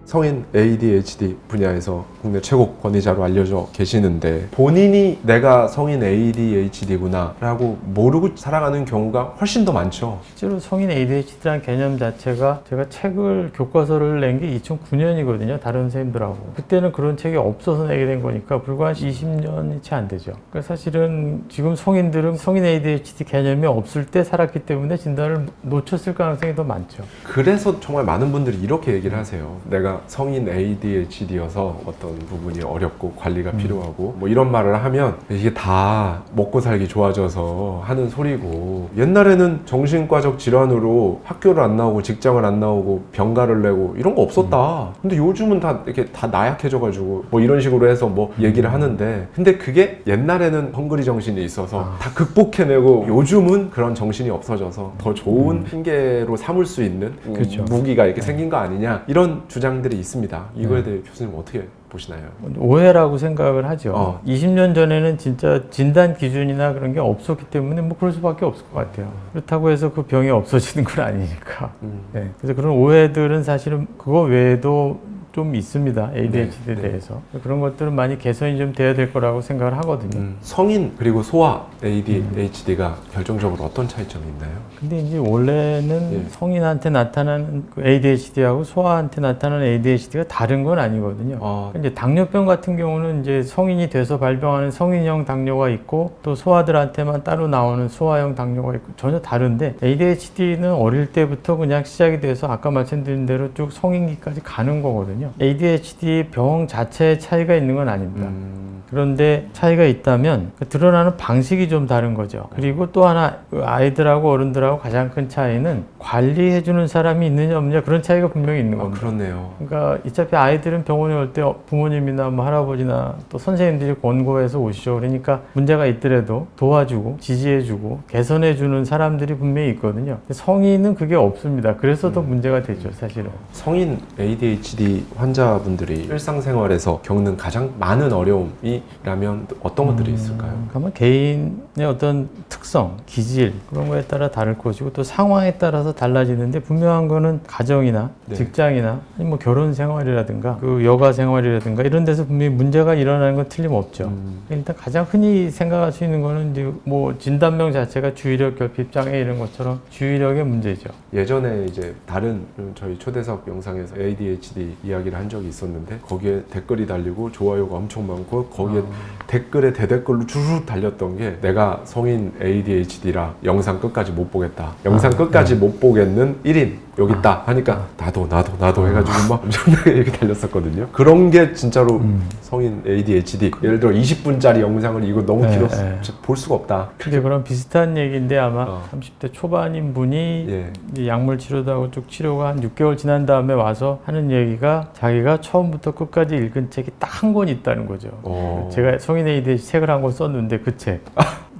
성인 ADHD 분야에서 국내 최고 권위자로 알려져 계시는데 본인이 내가 성인 ADHD구나 라고 모르고 살아가는 경우가 훨씬 더 많죠. 실제로 성인 ADHD라는 개념 자체가 제가 책을 교과서를 낸 게 2009년이거든요. 다른 선생님들하고. 그때는 그런 책이 없어서 내게 된 거니까 불과 한 20년이 채 안 되죠. 그러니까 사실은 지금 성인들은 성인 ADHD 개념이 없을 때 살았기 때문에 진단을 놓쳤을 가능성이 더 많죠. 그래서 정말 많은 분들이 이렇게 얘기를 하세요. 내가 성인 ADHD여서 어떤 부분이 어렵고 관리가 필요하고 뭐 이런 말을 하면 이게 다 먹고 살기 좋아져서 하는 소리고, 옛날에는 정신과적 질환으로 학교를 안 나오고 직장을 안 나오고 병가를 내고 이런 거 없었다. 근데 요즘은 다 이렇게 다 나약해져가지고 뭐 이런 식으로 해서 뭐 얘기를 하는데, 근데 그게 옛날에는 헝그리 정신이 있어서 다 극복해내고 요즘은 그런 정신이 없어져서 더 좋은 핑계로 삼을 수 있는 그렇죠. 무기가 이렇게 생긴 거 아니냐, 이런 주장들이 있습니다. 이거에 대해 교수님 어떻게 보시나요? 오해라고 생각을 하죠. 20년 전에는 진짜 진단 기준이나 그런 게 없었기 때문에 뭐 그럴 수밖에 없을 것 같아요. 그렇다고 해서 그 병이 없어지는 건 아니니까. 네. 그래서 그런 오해들은 사실은 그거 외에도 좀 있습니다. ADHD에 네. 대해서. 그런 것들은 많이 개선이 좀 돼야 될 거라고 생각을 하거든요. 성인 그리고 소아 ADHD가 결정적으로 어떤 차이점이 있나요? 근데 이제 원래는 성인한테 나타나는 그 ADHD하고 소아한테 나타나는 ADHD가 다른 건 아니거든요. 그러니까 이제 당뇨병 같은 경우는 이제 성인이 돼서 발병하는 성인형 당뇨가 있고 또 소아들한테만 따로 나오는 소아형 당뇨가 있고 전혀 다른데, ADHD는 어릴 때부터 그냥 시작이 돼서 아까 말씀드린 대로 쭉 성인기까지 가는 거거든요. ADHD 병 자체에 차이가 있는 건 아닙니다. 그런데 차이가 있다면 그 드러나는 방식이 좀 다른 거죠. 그리고 또 하나, 아이들하고 어른들하고 가장 큰 차이는 관리해주는 사람이 있느냐 없느냐, 그런 차이가 분명히 있는 겁니다. 그렇네요. 그러니까 어차피 아이들은 병원에 올 때 부모님이나 뭐 할아버지나 또 선생님들이 권고해서 오시죠. 그러니까 문제가 있더라도 도와주고 지지해주고 개선해주는 사람들이 분명히 있거든요. 근데 성인은 그게 없습니다. 그래서 더 문제가 되죠, 사실은. 성인 ADHD 환자분들이 일상생활에서 겪는 가장 많은 어려움이라면 어떤 것들이 있을까요? 아마 개인의 어떤 특성, 기질 그런 거에 따라 다를 것이고 또 상황에 따라서 달라지는데, 분명한 거는 가정이나 직장이나 아니면 뭐 결혼 생활이라든가 그 여가 생활이라든가 이런 데서 분명히 문제가 일어나는 건 틀림없죠. 일단 가장 흔히 생각할 수 있는 거는 이제 뭐 진단명 자체가 주의력 결핍장애 이런 것처럼 주의력의 문제죠. 예전에 이제 다른 저희 초대석 영상에서 ADHD 이야기를 한 적이 있었는데, 거기에 댓글이 달리고 좋아요가 엄청 많고 거기에 댓글에 대댓글로 주르륵 달렸던 게, 내가 성인 ADHD라 영상 끝까지 못 보겠다, 영상 끝까지 못 보겠는 1인 여기 있다 하니까 나도 해가지고 막 엄청나게 이렇게 달렸었거든요. 그런 게 진짜로 성인 ADHD, 예를 들어 20분짜리 영상을 이거 너무 길어서 볼 수가 없다. 근데 그런 비슷한 얘기인데 아마 30대 초반인 분이 이제 약물 치료도 하고 쭉 치료가 한 6개월 지난 다음에 와서 하는 얘기가, 자기가 처음부터 끝까지 읽은 책이 딱 한 권 있다는 거죠. 제가 성인 ADHD 책을 한 권 썼는데 그 책.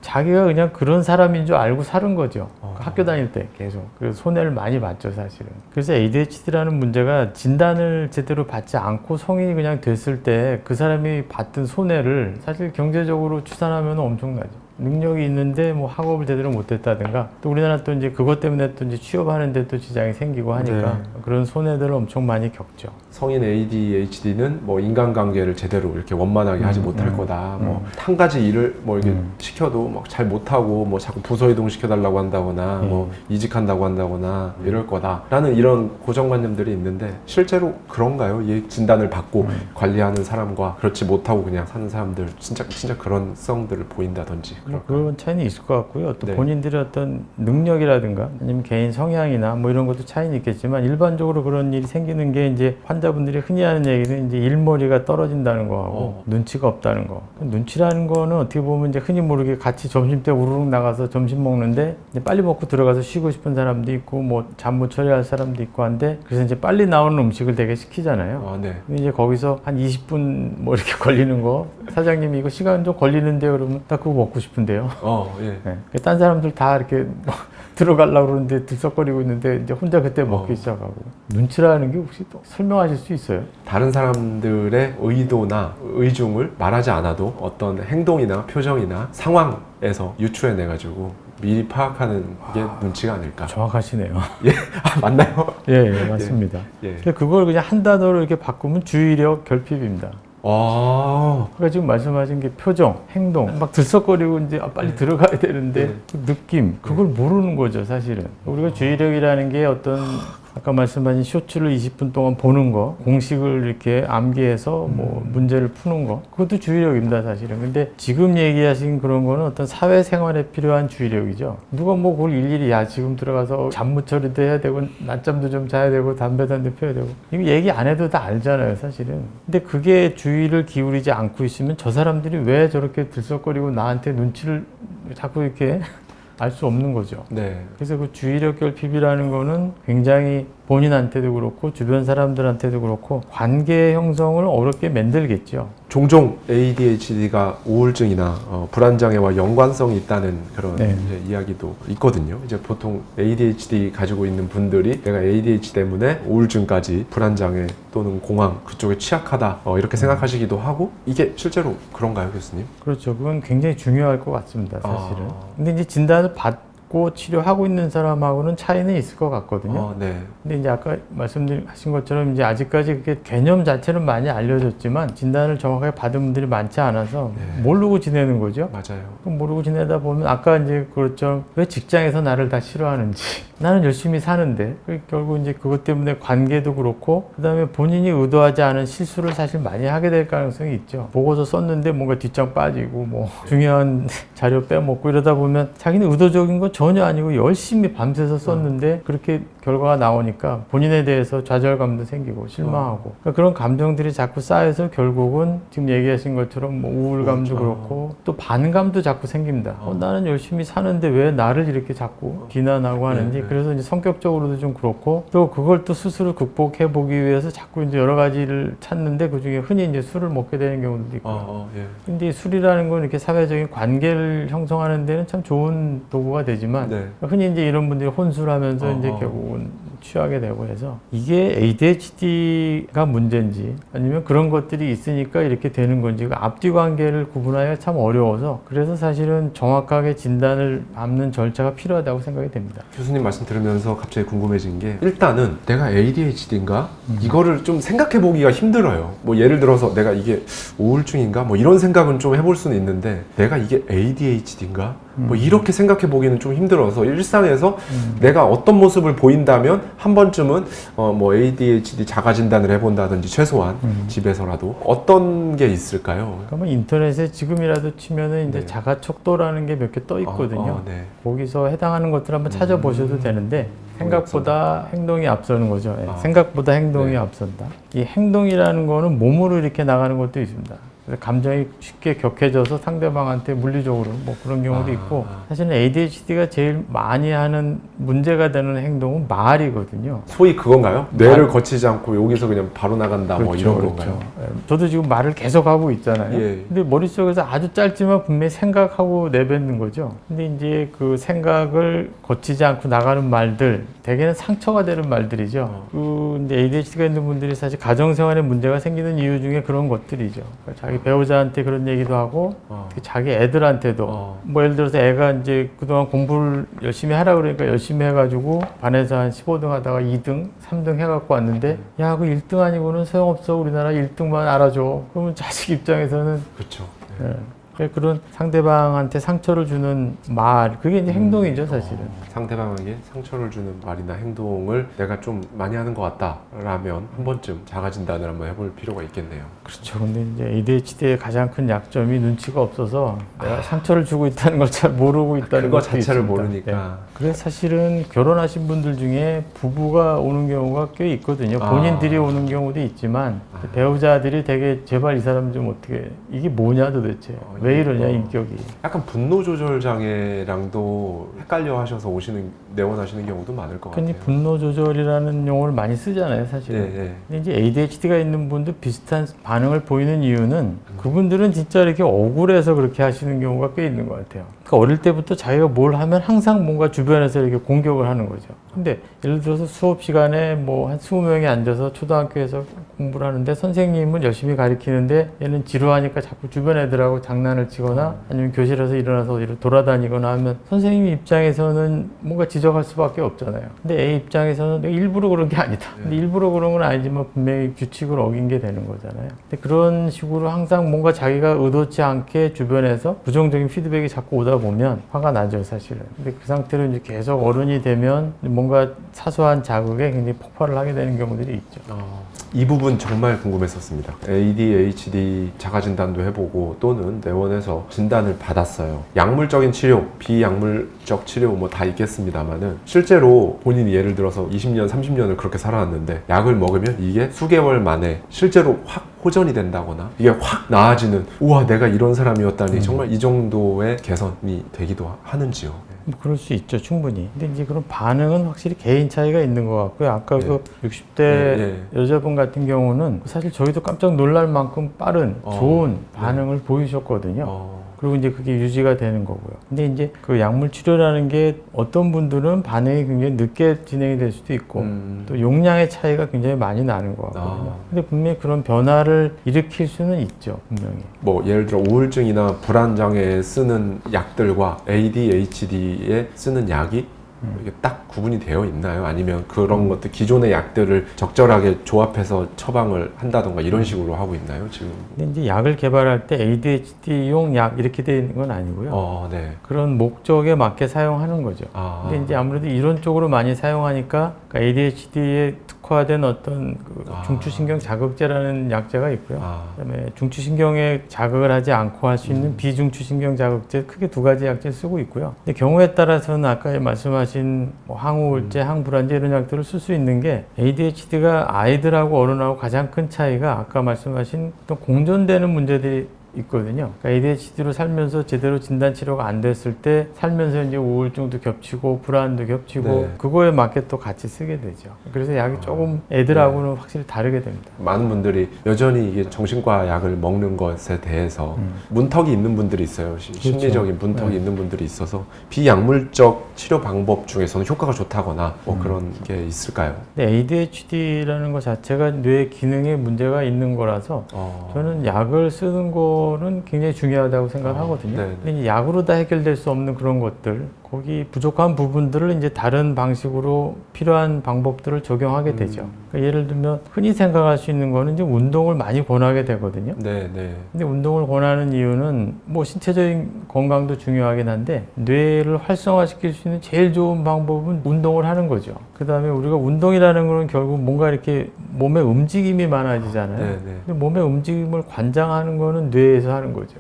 자기가 그냥 그런 사람인 줄 알고 사는 거죠. 학교 다닐 때 계속. 그래서 손해를 많이 봤죠, 사실은. 그래서 ADHD라는 문제가 진단을 제대로 받지 않고 성인이 그냥 됐을 때 그 사람이 받던 손해를 사실 경제적으로 추산하면 엄청나죠. 능력이 있는데 뭐 학업을 제대로 못했다든가, 또 우리나라 또 이제 그것 때문에 또 이제 취업하는데 또 지장이 생기고 하니까 그런 손해들을 엄청 많이 겪죠. 성인 ADHD는 뭐 인간관계를 제대로 이렇게 원만하게 하지 못할 거다. 뭐 한 가지 일을 뭐 이렇게 시켜도 막 잘 못하고 뭐 자꾸 부서 이동 시켜달라고 한다거나 뭐 이직한다고 한다거나 이럴 거다라는 이런 고정관념들이 있는데, 실제로 그런가요? 이 진단을 받고 관리하는 사람과 그렇지 못하고 그냥 사는 사람들, 진짜 그런 성들을 보인다든지 그런 차이는 있을 것 같고요. 또 본인들의 어떤 능력이라든가 아니면 개인 성향이나 뭐 이런 것도 차이는 있겠지만, 일반적으로 그런 일이 생기는 게 이제 환자분들이 흔히 하는 얘기는 이제 일머리가 떨어진다는 거하고 눈치가 없다는 거. 눈치라는 거는 어떻게 보면 이제 흔히 모르게 같이 점심 때 우르륵 나가서 점심 먹는데 이제 빨리 먹고 들어가서 쉬고 싶은 사람도 있고 뭐 잡무 처리할 사람도 있고 한데, 그래서 이제 빨리 나오는 음식을 되게 시키잖아요. 근데 이제 거기서 한 20분 뭐 이렇게 걸리는 거, 사장님이 이거 시간 좀 걸리는데 그러면 딱 그거 먹고 싶은데요. 딴 사람들 다 이렇게 들어가려고 그러는데 들썩거리고 있는데 이제 혼자 그때 먹기 시작하고. 눈치라는 게 혹시 또 설명하실 수 있어요? 다른 사람들의 의도나 의중을 말하지 않아도 어떤 행동이나 표정이나 상황에서 유추해내가지고 미리 파악하는 게 눈치가 아닐까. 정확하시네요. 예, 아, 맞나요? 예, 맞습니다. 예. 근데 그걸 그냥 한 단어로 이렇게 바꾸면 주의력 결핍입니다. 아, 그러니까 지금 말씀하신 게 표정, 행동, 막 들썩거리고 이제 빨리 들어가야 되는데 네. 그 느낌, 그걸 모르는 거죠, 사실은. 우리가 주의력이라는 게 어떤 아까 말씀하신 쇼츠를 20분 동안 보는 거, 공식을 이렇게 암기해서 뭐 문제를 푸는 거, 그것도 주의력입니다, 사실은. 근데 지금 얘기하신 그런 거는 어떤 사회생활에 필요한 주의력이죠. 누가 뭐 그걸 일일이 야 지금 들어가서 잡무 처리도 해야 되고 낮잠도 좀 자야 되고 담배도 한 대 피워야 되고 이거 얘기 안 해도 다 알잖아요, 사실은. 근데 그게 주의를 기울이지 않고 있으면 저 사람들이 왜 저렇게 들썩거리고 나한테 눈치를 자꾸 이렇게 알 수 없는 거죠. 네. 그래서 그 주의력 결핍이라는 거는 굉장히 본인한테도 그렇고 주변 사람들한테도 그렇고 관계 형성을 어렵게 만들겠죠. 종종 ADHD가 우울증이나 불안장애와 연관성이 있다는 그런 네. 이제 이야기도 있거든요. 이제 보통 ADHD 가지고 있는 분들이 내가 ADHD 때문에 우울증까지 불안장애 또는 공황 그쪽에 취약하다 이렇게 생각하시기도 하고 이게 실제로 그런가요, 교수님? 그렇죠. 그건 굉장히 중요할 것 같습니다, 사실은. 아. 근데 이제 진단을 받고 치료하고 있는 사람하고는 차이는 있을 것 같거든요. 네. 근데 이제 아까 말씀하신 것처럼 이제 아직까지 그게 개념 자체는 많이 알려졌지만 진단을 정확하게 받은 분들이 많지 않아서 네. 모르고 지내는 거죠. 맞아요. 그럼 모르고 지내다 보면 아까 이제 그렇죠. 왜 직장에서 나를 다 싫어하는지. 나는 열심히 사는데 결국 이제 그것 때문에 관계도 그렇고 그다음에 본인이 의도하지 않은 실수를 사실 많이 하게 될 가능성이 있죠. 보고서 썼는데 뭔가 뒷장 빠지고 뭐 중요한 자료 빼먹고 이러다 보면 자기는 의도적인 건 전혀 아니고 열심히 밤새서 썼는데 그렇게 결과가 나오니까 본인에 대해서 좌절감도 생기고 실망하고 그러니까 그런 감정들이 자꾸 쌓여서 결국은 지금 얘기하신 것처럼 뭐 우울감도 그렇고 또 반감도 자꾸 생깁니다. 나는 열심히 사는데 왜 나를 이렇게 자꾸 비난하고 하는지 네. 그래서 이제 성격적으로도 좀 그렇고 또 그걸 또 스스로 극복해 보기 위해서 자꾸 이제 여러 가지를 찾는데 그 중에 흔히 이제 술을 먹게 되는 경우도 있고. 예. 근데 이 술이라는 건 이렇게 사회적인 관계를 형성하는 데는 참 좋은 도구가 되지만 네. 흔히 이제 이런 분들이 혼술하면서 이제 결국은 취하게 되고 해서 이게 ADHD가 문제인지 아니면 그런 것들이 있으니까 이렇게 되는 건지 그 앞뒤 관계를 구분하기가 참 어려워서 그래서 사실은 정확하게 진단을 밟는 절차가 필요하다고 생각이 됩니다. 교수님 말씀 들으면서 갑자기 궁금해진 게 일단은 내가 ADHD인가? 이거를 좀 생각해 보기가 힘들어요. 뭐 예를 들어서 내가 이게 우울증인가? 뭐 이런 생각은 좀 해볼 수는 있는데 내가 이게 ADHD인가? 뭐 이렇게 생각해 보기는 좀 힘들어서 일상에서 내가 어떤 모습을 보인다면 한 번쯤은 뭐 ADHD 자가 진단을 해본다든지 최소한 집에서라도 어떤 게 있을까요? 그러면 인터넷에 지금이라도 치면은 이제 네. 자가 척도라는 게 몇 개 떠 있거든요. 네. 거기서 해당하는 것들 한번 찾아보셔도 되는데 생각보다 행동이 앞서는 거죠. 예, 생각보다 행동이 네. 앞선다. 이 행동이라는 거는 몸으로 이렇게 나가는 것도 있습니다. 그래서 감정이 쉽게 격해져서 상대방한테 물리적으로 뭐 그런 경우도 있고 사실은 ADHD가 제일 많이 하는 문제가 되는 행동은 말이거든요. 소위 그건가요? 뇌를 거치지 않고 여기서 그냥 바로 나간다 뭐 이런 그렇죠. 건가요? 예, 저도 지금 말을 계속 하고 있잖아요. 예. 근데 머릿속에서 아주 짧지만 분명히 생각하고 내뱉는 거죠. 근데 이제 그 생각을 거치지 않고 나가는 말들, 대개는 상처가 되는 말들이죠. 그 이제 ADHD가 있는 분들이 사실 가정생활에 문제가 생기는 이유 중에 그런 것들이죠. 그러니까 자기 배우자한테 그런 얘기도 하고 특히 자기 애들한테도 뭐 예를 들어서 애가 이제 그동안 공부를 열심히 하라 그러니까 열심히 해가지고 반에서 한 15등 하다가 2등, 3등 해갖고 왔는데 야, 그 1등 아니고는 소용없어. 우리나라 1등만 알아줘. 그러면 자식 입장에서는 그렇죠. 예. 그런 상대방한테 상처를 주는 말, 그게 이제 행동이죠, 사실은. 상대방에게 상처를 주는 말이나 행동을 내가 좀 많이 하는 것 같다라면 한 번쯤 자가 진단을 한번 해볼 필요가 있겠네요. 그렇죠. 근데 이제 ADHD의 가장 큰 약점이 눈치가 없어서 내가 상처를 주고 있다는 걸 잘 모르고 있다는 그거 것도 자체를 있습니다. 모르니까. 예. 그래서 사실은 결혼하신 분들 중에 부부가 오는 경우가 꽤 있거든요. 본인들이 오는 경우도 있지만 배우자들이 되게 제발 이 사람 좀 어떻게 이게 뭐냐 도대체 왜 이러냐 인격이. 약간 분노 조절 장애랑도 헷갈려 하셔서 내원하시는 경우도 많을 것 흔히 같아요. 분노 조절이라는 용어를 많이 쓰잖아요, 사실은. 네. 근데 이제 ADHD가 있는 분도 비슷한 반응을 보이는 이유는 그분들은 진짜 이렇게 억울해서 그렇게 하시는 경우가 꽤 있는 것 같아요. 그러니까 어릴 때부터 자기가 뭘 하면 항상 뭔가 주변에서 이렇게 공격을 하는 거죠. 근데 예를 들어서 수업 시간에 뭐 한 20명이 앉아서 초등학교에서 공부를 하는데 선생님은 열심히 가르치는데 얘는 지루하니까 자꾸 주변 애들하고 장난을 치거나 아니면 교실에서 일어나서 어디로 돌아다니거나 하면 선생님 입장에서는 뭔가 지적할 수밖에 없잖아요. 근데 애 입장에서는 내가 일부러 그런 게 아니다. 근데 일부러 그런 건 아니지만 분명히 규칙을 어긴 게 되는 거잖아요. 근데 그런 식으로 항상 뭔가 자기가 의도치 않게 주변에서 부정적인 피드백이 자꾸 오다 보면 화가 나죠, 사실은. 근데 그 상태로 이제 계속 어른이 되면 뭔가 사소한 자극에 굉장히 폭발을 하게 되는 경우들이 있죠. 이 부분 정말 궁금했었습니다. ADHD 자가진단도 해보고 또는 내원에서 진단을 받았어요. 약물적인 치료, 비약물적 치료 뭐 다 있겠습니다만은 실제로 본인이 예를 들어서 20년, 30년을 그렇게 살아왔는데 약을 먹으면 이게 수개월 만에 실제로 확 호전이 된다거나 이게 확 나아지는 우와 내가 이런 사람이었다니 정말 이 정도의 개선이 되기도 하는지요. 뭐 그럴 수 있죠, 충분히. 근데 이제 그런 반응은 확실히 개인 차이가 있는 것 같고요. 아까 네. 그 60대 여자분 같은 경우는 사실 저희도 깜짝 놀랄 만큼 빠른, 좋은 반응을 보이셨거든요. 그리고 이제 그게 유지가 되는 거고요. 근데 이제 그 약물 치료라는 게 어떤 분들은 반응이 굉장히 늦게 진행이 될 수도 있고 또 용량의 차이가 굉장히 많이 나는 것 같거든요. 근데 분명히 그런 변화를 일으킬 수는 있죠, 분명히. 뭐 예를 들어 우울증이나 불안장애에 쓰는 약들과 ADHD에 쓰는 약이 이게 딱 구분이 되어 있나요? 아니면 그런 것들 기존의 약들을 적절하게 조합해서 처방을 한다던가 이런 식으로 하고 있나요, 지금? 근데 이제 약을 개발할 때 ADHD용 약 이렇게 되는 건 아니고요. 네. 그런 목적에 맞게 사용하는 거죠. 근데 이제 아무래도 이런 쪽으로 많이 사용하니까 ADHD에 특화된 어떤 그 중추신경 자극제라는 약제가 있고요. 그다음에 중추신경에 자극을 하지 않고 할 수 있는 비중추신경 자극제 크게 두 가지 약제를 쓰고 있고요. 근데 경우에 따라서는 아까 말씀하신 뭐 항우울제, 항불안제 이런 약들을 쓸 수 있는 게 ADHD가 아이들하고 어른하고 가장 큰 차이가 아까 말씀하신 어떤 공존되는 문제들이 있거든요. 그러니까 ADHD로 살면서 제대로 진단 치료가 안 됐을 때 살면서 이제 우울증도 겹치고 불안도 겹치고 그거에 맞게 또 같이 쓰게 되죠. 그래서 약이 조금 애들하고는 확실히 다르게 됩니다. 많은 분들이 여전히 이게 정신과 약을 먹는 것에 대해서 문턱이 있는 분들이 있어요. 심리적인 문턱이 있는 분들이 있어서 비약물적 치료 방법 중에서는 효과가 좋다거나 뭐 그런 게 있을까요? 근데 ADHD라는 것 자체가 뇌 기능에 문제가 있는 거라서 저는 약을 쓰는 거는 굉장히 중요하다고 생각하거든요. 근데 이제 약으로 다 해결될 수 없는 그런 것들, 거기 부족한 부분들을 이제 다른 방식으로 필요한 방법들을 적용하게 되죠. 그러니까 예를 들면 흔히 생각할 수 있는 거는 이제 운동을 많이 권하게 되거든요. 근데 운동을 권하는 이유는 뭐 신체적인 건강도 중요하긴 한데 뇌를 활성화시킬 수 있는 제일 좋은 방법은 운동을 하는 거죠. 그 다음에 우리가 운동이라는 거는 결국 뭔가 이렇게 몸의 움직임이 많아지잖아요. 근데 몸의 움직임을 관장하는 거는 뇌에서 하는 거죠.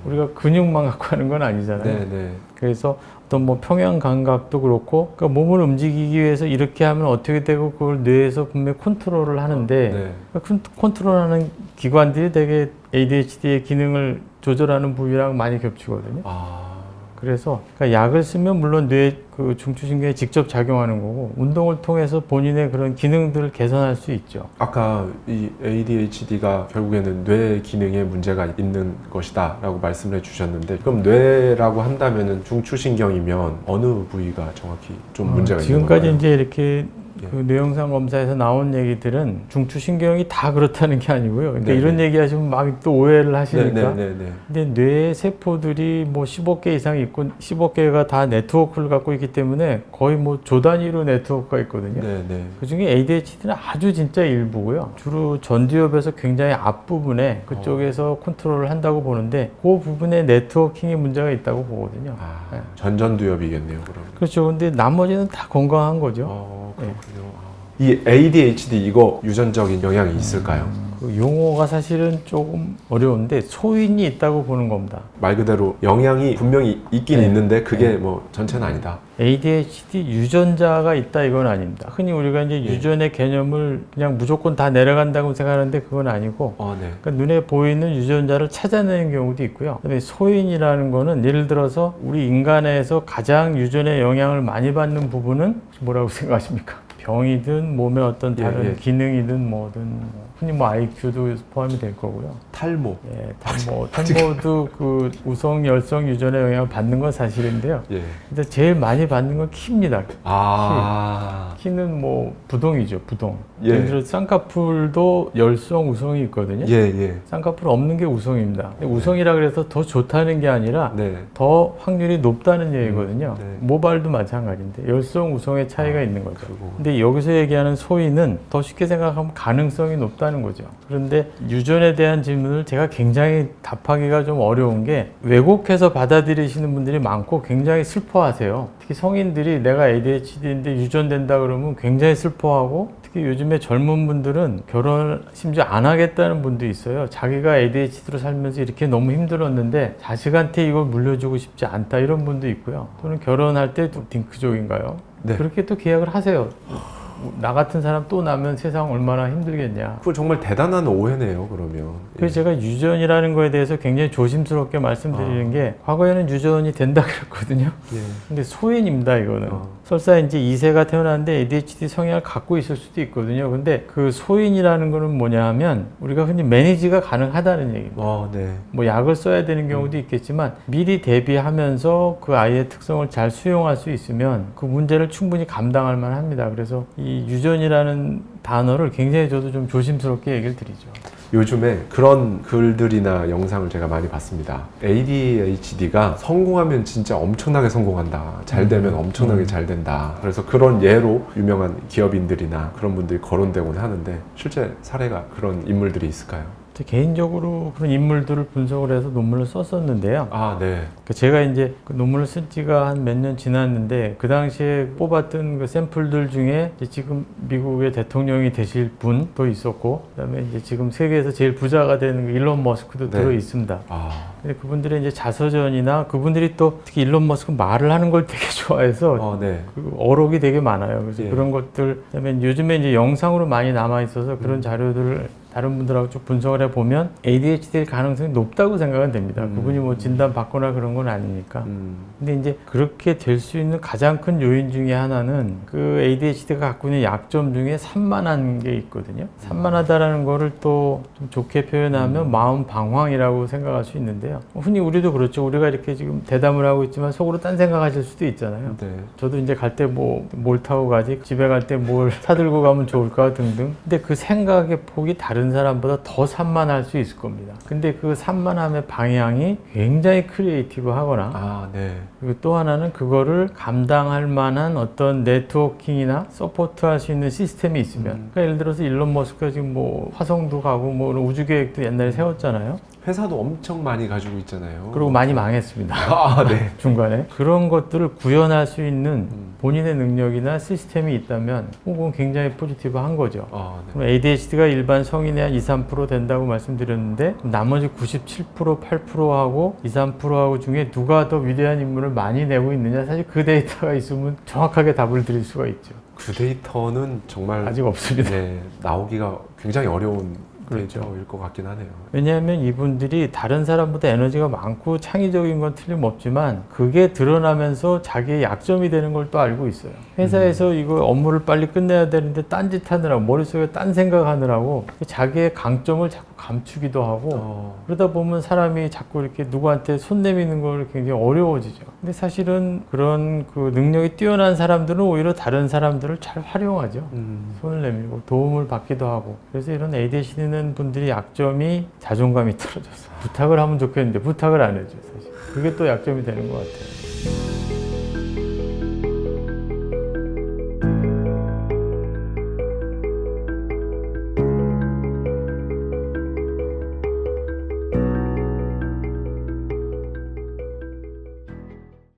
우리가 근육만 갖고 하는 건 아니잖아요. 그래서 어떤 뭐 평형 감각도 그렇고 그러니까 몸을 움직이기 위해서 이렇게 하면 어떻게 되고 그걸 뇌에서 분명히 컨트롤을 하는데 그러니까 컨트롤하는 기관들이 되게 ADHD의 기능을 조절하는 부위랑 많이 겹치거든요. 그래서 그러니까 약을 쓰면 물론 뇌 그 중추신경에 직접 작용하는 거고 운동을 통해서 본인의 그런 기능들을 개선할 수 있죠. 아까 이 ADHD가 결국에는 뇌 기능에 문제가 있는 것이다 라고 말씀을 해주셨는데 그럼 뇌라고 한다면은 중추신경이면 어느 부위가 정확히 좀 문제가 있는 건가요? 지금까지 이제 이렇게 그 뇌영상 검사에서 나온 얘기들은 중추신경이 다 그렇다는 게 아니고요. 그러니까 이런 얘기 하시면 막 또 오해를 하시니까. 근데 뇌 세포들이 뭐 15개 이상 있고 15개가 다 네트워크를 갖고 있기 때문에 거의 뭐 조 단위로 네트워크가 있거든요. 그 중에 ADHD는 아주 진짜 일부고요. 주로 전두엽에서 굉장히 앞부분에 그쪽에서 컨트롤을 한다고 보는데 그 부분에 네트워킹에 문제가 있다고 보거든요. 전전두엽이겠네요, 그럼. 그렇죠. 근데 나머지는 다 건강한 거죠. 그렇군요. 이 ADHD 이거 유전적인 영향이 있을까요? 그 용어가 사실은 조금 어려운데 소인이 있다고 보는 겁니다. 말 그대로 영향이 분명히 있긴 있는데 그게 뭐 전체는 아니다. ADHD 유전자가 있다 이건 아닙니다. 흔히 우리가 이제 유전의 개념을 그냥 무조건 다 내려간다고 생각하는데 그건 아니고 그러니까 눈에 보이는 유전자를 찾아내는 경우도 있고요. 그다음에 소인이라는 거는 예를 들어서 우리 인간에서 가장 유전의 영향을 많이 받는 부분은 혹시 뭐라고 생각하십니까? 병이든 몸의 어떤 예, 다른 예. 기능이든 뭐든 흔히 뭐 IQ도 포함이 될 거고요. 탈모. 예, 탈모도 그 우성 열성 유전의 영향을 받는 건 사실인데요. 예. 근데 제일 많이 받는 건 키입니다. 아. 키는 뭐 부동이죠, 부동. 예. 예를 들어 쌍꺼풀도 열성, 우성이 있거든요. 예, 예. 쌍꺼풀 없는 게 우성입니다. 우성이라 그래서 더 좋다는 게 아니라 네. 더 확률이 높다는 얘기거든요. 네. 모발도 마찬가지인데 열성, 우성의 차이가 있는 거죠. 그리고 근데 여기서 얘기하는 소인은 더 쉽게 생각하면 가능성이 높다는 거죠. 그런데 유전에 대한 질문을 제가 굉장히 답하기가 좀 어려운 게 왜곡해서 받아들이시는 분들이 많고 굉장히 슬퍼하세요. 특히 성인들이 내가 ADHD인데 유전된다 그러면 굉장히 슬퍼하고 특히 요즘에 젊은 분들은 결혼을 심지어 안 하겠다는 분도 있어요. 자기가 ADHD로 살면서 이렇게 너무 힘들었는데 자식한테 이걸 물려주고 싶지 않다 이런 분도 있고요. 또는 결혼할 때 딩크족인가요? 네. 그렇게 또 계약을 하세요. 나 같은 사람 또 나면 세상 얼마나 힘들겠냐. 그거 정말 대단한 오해네요, 그러면. 그래서 제가 유전이라는 거에 대해서 굉장히 조심스럽게 말씀드리는 게 과거에는 유전이 된다 그랬거든요. 예. 근데 소인입니다, 이거는. 설사 이제 2세가 태어났는데 ADHD 성향을 갖고 있을 수도 있거든요. 근데 그 소인이라는 거는 뭐냐 하면 우리가 흔히 매니지가 가능하다는 얘기입니다. 네. 뭐 약을 써야 되는 경우도 있겠지만 미리 대비하면서 그 아이의 특성을 잘 수용할 수 있으면 그 문제를 충분히 감당할 만합니다. 그래서 이 유전이라는 단어를 굉장히 저도 좀 조심스럽게 얘기를 드리죠. 요즘에 그런 글들이나 영상을 제가 많이 봤습니다. ADHD가 성공하면 진짜 엄청나게 성공한다. 잘 되면 엄청나게 잘 된다. 그래서 그런 예로 유명한 기업인들이나 그런 분들이 거론되곤 하는데 실제 사례가 그런 인물들이 있을까요? 개인적으로 그런 인물들을 분석을 해서 논문을 썼었는데요. 네. 제가 이제 그 논문을 쓴 지가 한 몇 년 지났는데 그 당시에 뽑았던 그 샘플들 중에 이제 지금 미국의 대통령이 되실 분도 있었고 그다음에 이제 지금 세계에서 제일 부자가 되는 일론 머스크도 네. 들어 있습니다. 아. 근데 그분들의 이제 자서전이나 그분들이 또 특히 일론 머스크 말을 하는 걸 되게 좋아해서 네. 그 어록이 되게 많아요. 그래서 예. 그런 것들 그다음에 요즘에 이제 영상으로 많이 남아 있어서 그런 자료들을 다른 분들하고 쭉 분석을 해보면 ADHD일 가능성이 높다고 생각은 됩니다. 그분이 뭐 진단 받거나 그런 건 아니니까. 근데 이제 그렇게 될 수 있는 가장 큰 요인 중에 하나는 그 ADHD가 갖고 있는 약점 중에 산만한 게 있거든요. 산만하다라는 거를 또 좀 좋게 표현하면 마음 방황이라고 생각할 수 있는데요. 흔히 우리도 그렇죠. 우리가 이렇게 지금 대담을 하고 있지만 속으로 딴 생각하실 수도 있잖아요. 네. 저도 이제 갈 때 뭘 타고 가지? 집에 갈 때 뭘 사들고 가면 좋을까 등등. 근데 그 생각의 폭이 다른 사람보다 더 산만할 수 있을 겁니다. 근데 그 산만함의 방향이 굉장히 크리에이티브 하거나 네. 그리고 또 하나는 그거를 감당할 만한 어떤 네트워킹이나 서포트할 수 있는 시스템이 있으면 그러니까 예를 들어서 일론 머스크가 지금 뭐 화성도 가고 뭐 우주 계획도 옛날에 세웠잖아요. 회사도 엄청 많이 가지고 있잖아요. 그리고 많이 망했습니다. 네. 중간에 그런 것들을 구현할 수 있는 본인의 능력이나 시스템이 있다면 그건 굉장히 포지티브한 거죠. 네. 그럼 ADHD가 일반 성인의 한 2, 3% 된다고 말씀드렸는데 나머지 97%, 8%하고 2, 3%하고 중에 누가 더 위대한 인물을 많이 내고 있느냐 사실 그 데이터가 있으면 정확하게 답을 드릴 수가 있죠. 그 데이터는 정말 아직 없습니다. 네, 나오기가 굉장히 어려운 그렇죠. 데이터일 것 같긴 하네요. 왜냐하면 이분들이 다른 사람보다 에너지가 많고 창의적인 건 틀림없지만 그게 드러나면서 자기의 약점이 되는 걸 또 알고 있어요. 회사에서 이거 업무를 빨리 끝내야 되는데 딴짓 하느라고 머릿속에 딴 생각하느라고 자기의 강점을 자꾸 감추기도 하고 그러다 보면 사람이 자꾸 이렇게 누구한테 손 내미는 걸 굉장히 어려워지죠. 근데 사실은 그런 그 능력이 뛰어난 사람들은 오히려 다른 사람들을 잘 활용하죠. 손을 내밀고 도움을 받기도 하고. 그래서 이런 ADHD는 분들이 약점이 자존감이 떨어져서 부탁을 하면 좋겠는데 부탁을 안 해줘 사실. 그게 또 약점이 되는 것 같아요.